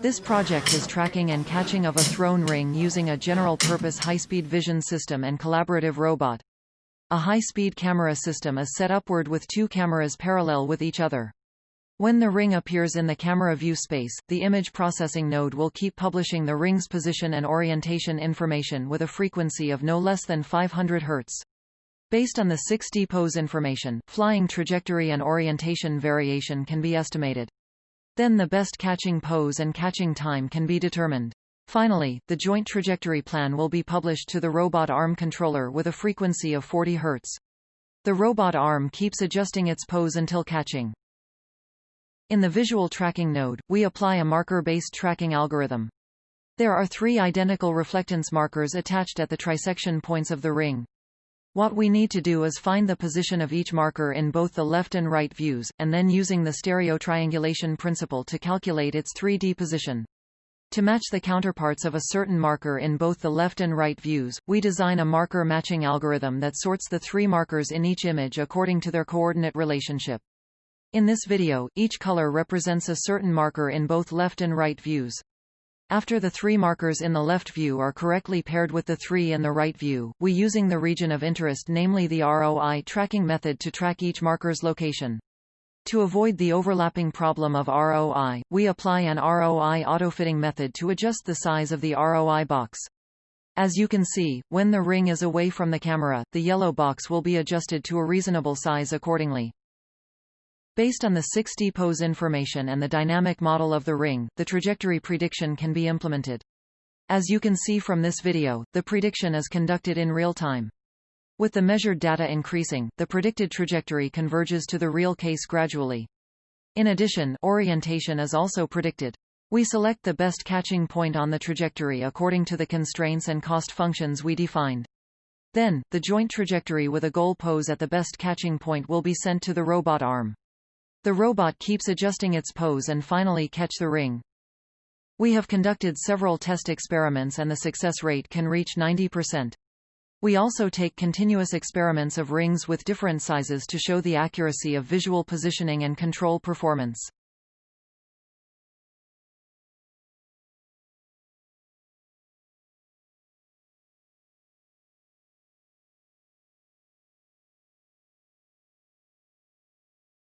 This project is tracking and catching of a thrown ring using a general-purpose high-speed vision system and collaborative robot. A high-speed camera system is set upward with two cameras parallel with each other. When the ring appears in the camera view space, the image processing node will keep publishing the ring's position and orientation information with a frequency of no less than 500 Hz. Based on the 6D pose information, flying trajectory and orientation variation can be estimated. Then the best catching pose and catching time can be determined. Finally, the joint trajectory plan will be published to the robot arm controller with a frequency of 40 Hz. The robot arm keeps adjusting its pose until catching. In the visual tracking node, we apply a marker-based tracking algorithm. There are 3 identical reflectance markers attached at the trisection points of the ring. What we need to do is find the position of each marker in both the left and right views, and then using the stereo triangulation principle to calculate its 3D position. To match the counterparts of a certain marker in both the left and right views, we design a marker matching algorithm that sorts the 3 markers in each image according to their coordinate relationship. In this video, each color represents a certain marker in both left and right views. After the 3 markers in the left view are correctly paired with the 3 in the right view, we using the region of interest, namely the ROI tracking method, to track each marker's location. To avoid the overlapping problem of ROI, we apply an ROI autofitting method to adjust the size of the ROI box. As you can see, when the ring is away from the camera, the yellow box will be adjusted to a reasonable size accordingly. Based on the 6D pose information and the dynamic model of the ring, the trajectory prediction can be implemented. As you can see from this video, the prediction is conducted in real time. With the measured data increasing, the predicted trajectory converges to the real case gradually. In addition, orientation is also predicted. We select the best catching point on the trajectory according to the constraints and cost functions we defined. Then, the joint trajectory with a goal pose at the best catching point will be sent to the robot arm. The robot keeps adjusting its pose and finally catch the ring. We have conducted several test experiments and the success rate can reach 90%. We also take continuous experiments of rings with different sizes to show the accuracy of visual positioning and control performance.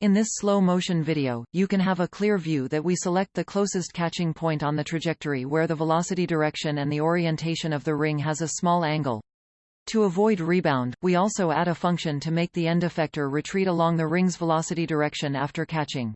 In this slow-motion video, you can have a clear view that we select the closest catching point on the trajectory where the velocity direction and the orientation of the ring has a small angle. To avoid rebound, we also add a function to make the end effector retreat along the ring's velocity direction after catching.